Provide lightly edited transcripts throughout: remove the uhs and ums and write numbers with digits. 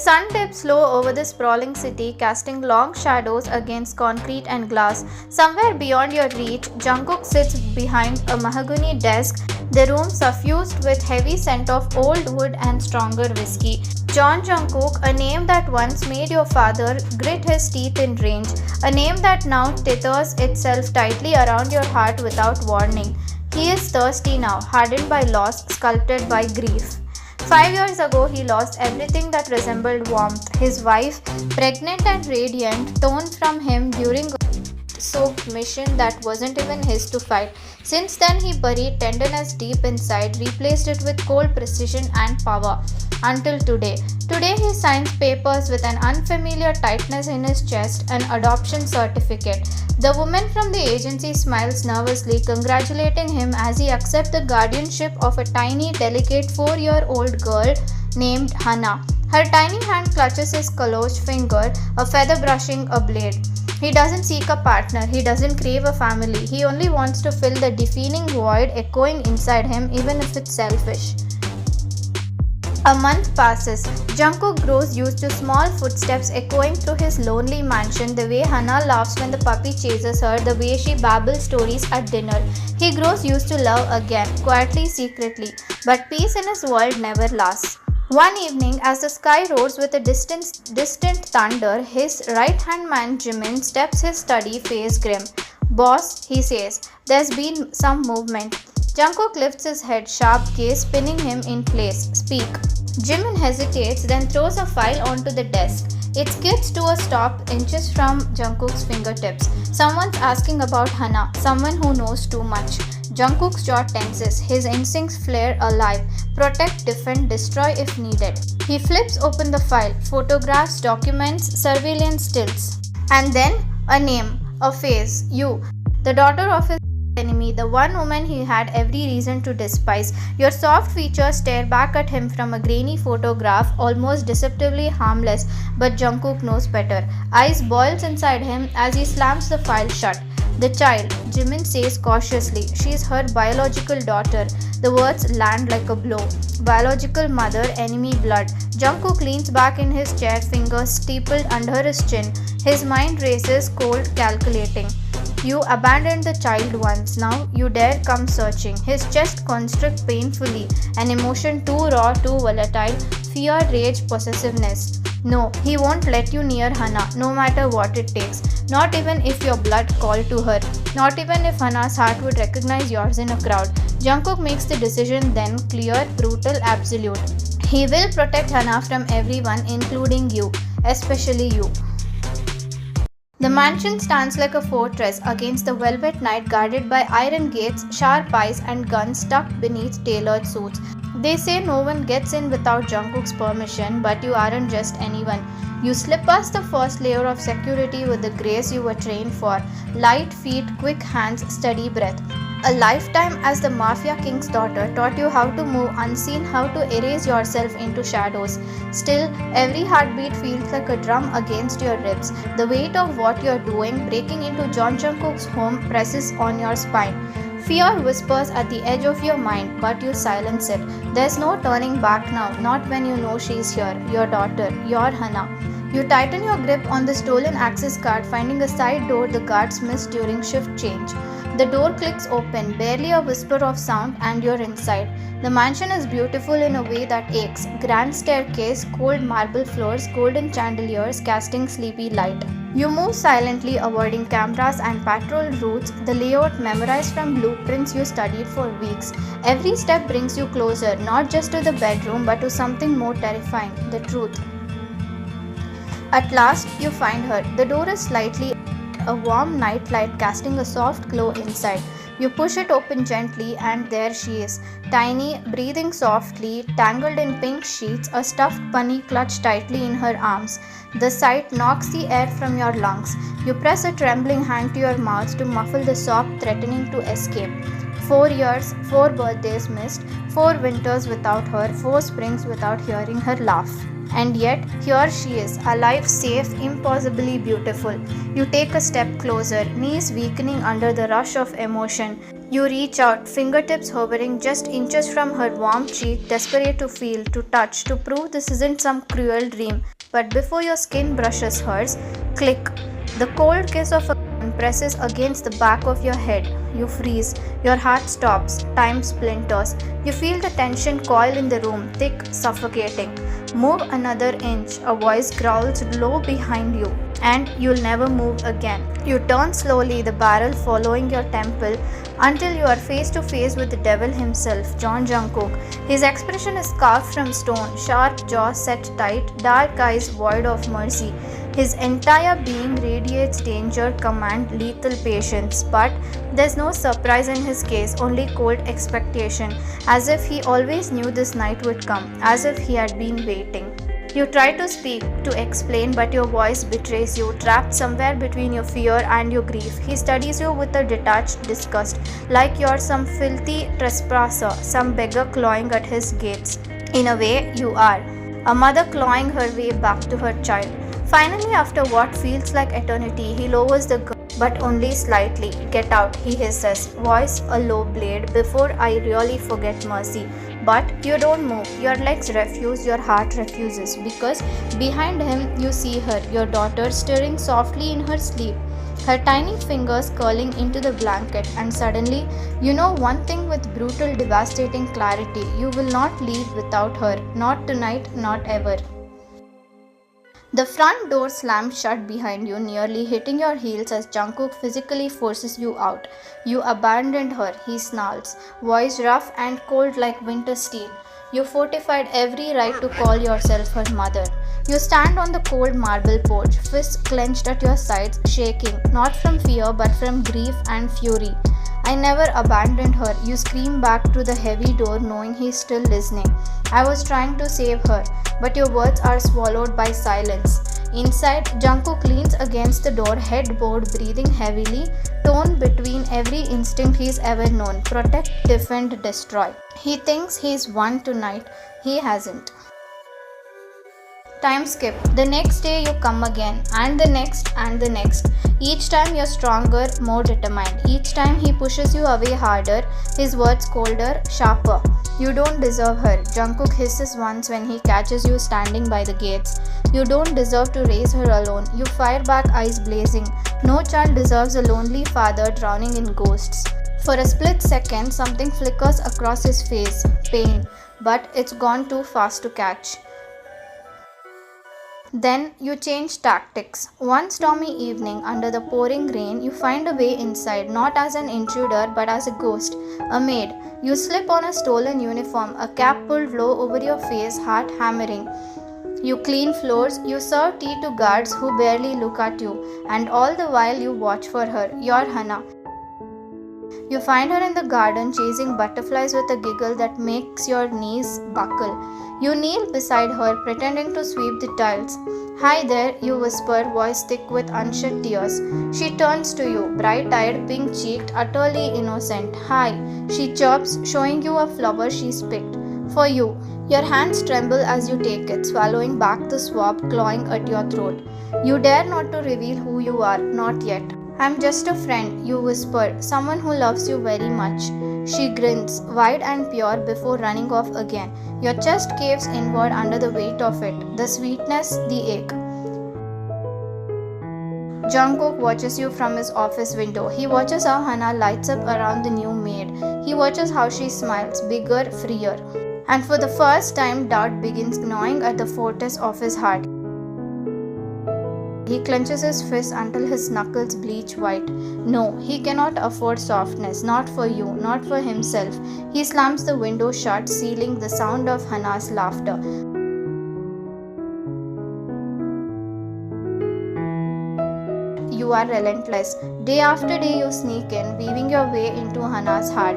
sun dips low over the sprawling city, casting long shadows against concrete and glass. Somewhere beyond your reach, Jungkook sits behind a mahogany desk, the room suffused with heavy scent of old wood and stronger whiskey. John Jungkook, a name that once made your father grit his teeth in rage, a name that now tethers itself tightly around your heart without warning. He is thirsty now, hardened by loss, sculpted by grief. 5 years ago, he lost everything that resembled warmth. His wife, pregnant and radiant, torn from him during a soaked mission that wasn't even his to fight. Since then, he buried tenderness deep inside, replaced it with cold precision and power. Until today. Today, he signs papers with an unfamiliar tightness in his chest, an adoption certificate. The woman from the agency smiles nervously, congratulating him as he accepts the guardianship of a tiny, delicate 4-year-old girl named Hannah. Her tiny hand clutches his calloused finger, a feather brushing a blade. He doesn't seek a partner, he doesn't crave a family, he only wants to fill the deafening void echoing inside him, even if it's selfish. A month passes. Jungkook grows used to small footsteps echoing through his lonely mansion, the way Hannah laughs when the puppy chases her, the way she babbles stories at dinner. He grows used to love again, quietly, secretly. But peace in his world never lasts. One evening, as the sky roars with a distant thunder, his right-hand man Jimin steps his study, face grim. "Boss," he says, "there's been some movement." Jungkook lifts his head, sharp gaze spinning him in place. "Speak." Jimin hesitates, then throws a file onto the desk. It skids to a stop inches from Jungkook's fingertips. Someone's asking about Hannah, someone who knows too much. Jungkook's jaw tenses, his instincts flare alive. Protect, defend, destroy if needed. He flips open the file, photographs, documents, surveillance stills. And then, a name, a face, you, the daughter of his enemy, the one woman he had every reason to despise. Your soft features stare back at him from a grainy photograph, almost deceptively harmless, but Jungkook knows better. Ice boils inside him as he slams the file shut. "The child," Jimin says cautiously. "She's her biological daughter." The words land like a blow. Biological mother, enemy blood. Jungkook leans back in his chair, fingers steepled under his chin. His mind races, cold, calculating. "You abandoned the child once, now you dare come searching." His chest constricts painfully, an emotion too raw, too volatile. Fear, rage, possessiveness. No, he won't let you near Hannah, no matter what it takes. Not even if your blood called to her. Not even if Hannah's heart would recognize yours in a crowd. Jungkook makes the decision then, clear, brutal, absolute. He will protect Hannah from everyone, including you, especially you. The mansion stands like a fortress against the velvet night, guarded by iron gates, sharp eyes, and guns tucked beneath tailored suits. They say no one gets in without Jungkook's permission, but you aren't just anyone. You slip past the first layer of security with the grace you were trained for. Light feet, quick hands, steady breath. A lifetime as the mafia king's daughter taught you how to move unseen, how to erase yourself into shadows. Still, every heartbeat feels like a drum against your ribs. The weight of what you're doing, breaking into John Jungkook's home, presses on your spine. Fear whispers at the edge of your mind, but you silence it. There's no turning back now, not when you know she's here, your daughter, your Hannah. You tighten your grip on the stolen access card, finding a side door the guards missed during shift change. The door clicks open, barely a whisper of sound, and you're inside. The mansion is beautiful in a way that aches. Grand staircase, cold marble floors, golden chandeliers casting sleepy light. You move silently, avoiding cameras and patrol routes, the layout memorized from blueprints you studied for weeks. Every step brings you closer, not just to the bedroom, but to something more terrifying, the truth. At last, you find her. The door is slightly a warm night light casting a soft glow inside. You push it open gently, and there she is. Tiny, breathing softly, tangled in pink sheets, a stuffed bunny clutched tightly in her arms. The sight knocks the air from your lungs. You press a trembling hand to your mouth to muffle the sob threatening to escape. 4 years, 4 birthdays missed, 4 winters without her, 4 springs without hearing her laugh. And yet, here she is, alive, safe, impossibly beautiful. You take a step closer, knees weakening under the rush of emotion. You reach out, fingertips hovering just inches from her warm cheek, desperate to feel, to touch, to prove this isn't some cruel dream. But before your skin brushes hers, click. The cold kiss of a gun presses against the back of your head. You freeze. Your heart stops. Time splinters. You feel the tension coil in the room, thick, suffocating. Move another inch. A voice growls low behind you, and you'll never move again. You turn slowly, the barrel following your temple, until you are face to face with the devil himself, Jungkook. His expression is carved from stone, sharp jaw set tight, dark eyes void of mercy. His entire being radiates danger, command, lethal patience. But there's no surprise in his case, only cold expectation, as if he always knew this night would come, as if he had been waiting. You try to speak, to explain, but your voice betrays you, trapped somewhere between your fear and your grief. He studies you with a detached disgust, like you're some filthy trespasser, some beggar clawing at his gates. In a way, you are. A mother clawing her way back to her child. Finally, after what feels like eternity, he lowers the gun, but only slightly. Get out, he hisses, voice a low blade, before I really forget mercy. But you don't move, your legs refuse, your heart refuses, because behind him you see her, your daughter, stirring softly in her sleep, her tiny fingers curling into the blanket, and suddenly you know one thing with brutal, devastating clarity: you will not leave without her, not tonight, not ever. The front door slams shut behind you, nearly hitting your heels as Jungkook physically forces you out. You abandoned her, he snarls, voice rough and cold like winter steel. You fortified every right to call yourself her mother. You stand on the cold marble porch, fists clenched at your sides, shaking, not from fear but from grief and fury. I never abandoned her, you scream back through the heavy door, knowing he's still listening. I was trying to save her, but your words are swallowed by silence. Inside, Jungkook leans against the door, head bowed, breathing heavily, torn between every instinct he's ever known: protect, defend, destroy. He thinks he's won tonight. He hasn't. Time skip. The next day you come again, and the next, and the next. Each time you're stronger, more determined. Each time he pushes you away harder, his words colder, sharper. You don't deserve her, Jungkook hisses once when he catches you standing by the gates. You don't deserve to raise her alone. You fire back, eyes blazing. No child deserves a lonely father drowning in ghosts. For a split second, something flickers across his face. Pain. But it's gone too fast to catch. Then you change tactics. One stormy evening, under the pouring rain, you find a way inside, not as an intruder but as a ghost, a maid. You slip on a stolen uniform, a cap pulled low over your face, heart hammering. You clean floors, you serve tea to guards who barely look at you, and all the while you watch for her, your Hana. You find her in the garden chasing butterflies with a giggle that makes your knees buckle. You kneel beside her, pretending to sweep the tiles. Hi there, you whisper, voice thick with unshed tears. She turns to you, bright-eyed, pink-cheeked, utterly innocent. Hi, she chirps, showing you a flower she's picked. For you. Your hands tremble as you take it, swallowing back the swab clawing at your throat. You dare not to reveal who you are, not yet. I'm just a friend, you whisper, someone who loves you very much. She grins, wide and pure, before running off again. Your chest caves inward under the weight of it, the sweetness, the ache. Jungkook watches you from his office window. He watches how Hana lights up around the new maid. He watches how she smiles, bigger, freer. And for the first time, doubt begins gnawing at the fortress of his heart. He clenches his fist until his knuckles bleach white. No, he cannot afford softness, not for you, not for himself. He slams the window shut, sealing the sound of Hana's laughter. You are relentless. Day after day you sneak in, weaving your way into Hana's heart.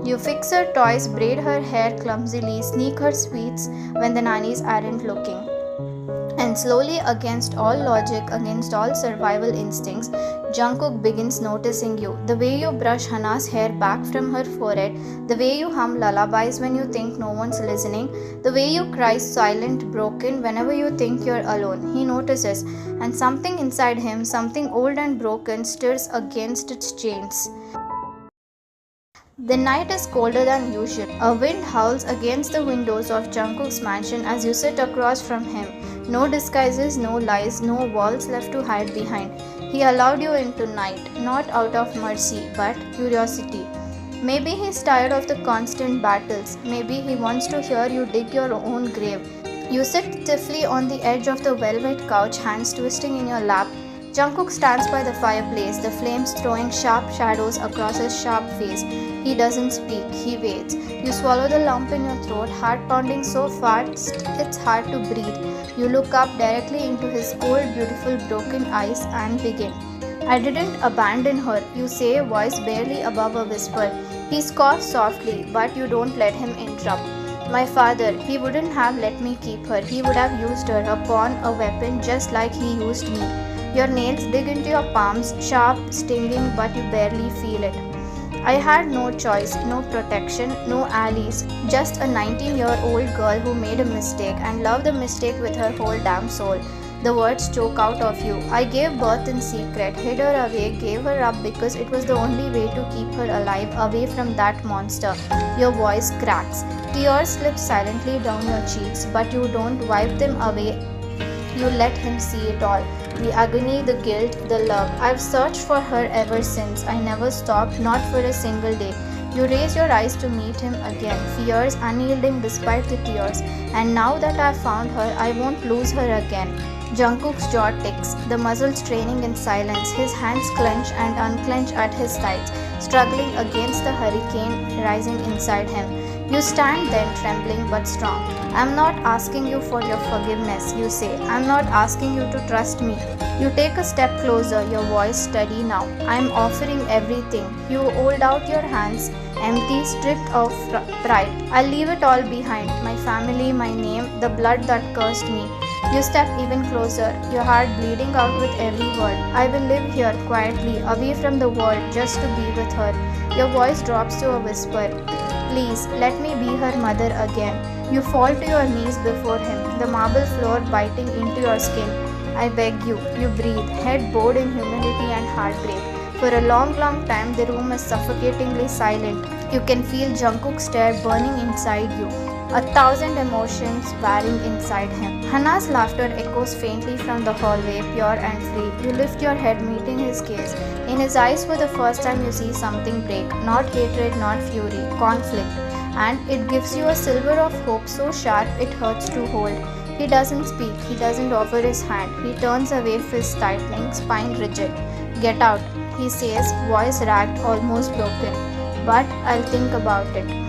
You fix her toys, braid her hair clumsily, sneak her sweets when the nannies aren't looking. And slowly, against all logic, against all survival instincts, Jungkook begins noticing you. The way you brush Hana's hair back from her forehead, the way you hum lullabies when you think no one's listening, the way you cry silent, broken whenever you think you're alone. He notices, and something inside him, something old and broken, stirs against its chains. The night is colder than usual. A wind howls against the windows of Jungkook's mansion as you sit across from him. No disguises, no lies, no walls left to hide behind. He allowed you into night, not out of mercy, but curiosity. Maybe he's tired of the constant battles. Maybe he wants to hear you dig your own grave. You sit stiffly on the edge of the velvet couch, hands twisting in your lap. Jungkook stands by the fireplace, the flames throwing sharp shadows across his sharp face. He doesn't speak, he waits. You swallow the lump in your throat, heart pounding so fast it's hard to breathe. You look up directly into his cold, beautiful, broken eyes and begin. I didn't abandon her, you say, voice barely above a whisper. He scoffs softly, but you don't let him interrupt. My father, he wouldn't have let me keep her. He would have used her, a pawn, a weapon, just like he used me. Your nails dig into your palms, sharp, stinging, but you barely feel it. I had no choice, no protection, no allies, just a 19-year-old girl who made a mistake and loved the mistake with her whole damn soul. The words choke out of you. I gave birth in secret, hid her away, gave her up because it was the only way to keep her alive, away from that monster. Your voice cracks. Tears slip silently down your cheeks, but you don't wipe them away. You let him see it all. The agony, the guilt, the love. I've searched for her ever since. I never stopped, not for a single day. You raise your eyes to meet him again, fears unyielding despite the tears. And now that I've found her, I won't lose her again. Jungkook's jaw ticks, the muscles straining in silence, his hands clench and unclench at his sides, struggling against the hurricane rising inside him. You stand then, trembling but strong. I'm not asking you for your forgiveness, you say. I'm not asking you to trust me. You take a step closer, your voice steady now. I'm offering everything. You hold out your hands, empty, stripped of pride. I'll leave it all behind, my family, my name, the blood that cursed me. You step even closer, your heart bleeding out with every word. I will live here quietly, away from the world, just to be with her. Your voice drops to a whisper. Please, let me be her mother again. You fall to your knees before him, the marble floor biting into your skin. I beg you. You breathe, head bowed in humility and heartbreak. For a long, long time, the room is suffocatingly silent. You can feel Jungkook's stare burning inside you, 1,000 emotions warring inside him. Hana's laughter echoes faintly from the hallway, pure and free. You lift your head, meeting his gaze. In his eyes, for the first time, you see something break. Not hatred, not fury, conflict. And it gives you a silver of hope so sharp it hurts to hold. He doesn't speak, he doesn't offer his hand. He turns away, fist tightening, spine rigid. Get out, he says, voice ragged, almost broken. But I'll think about it.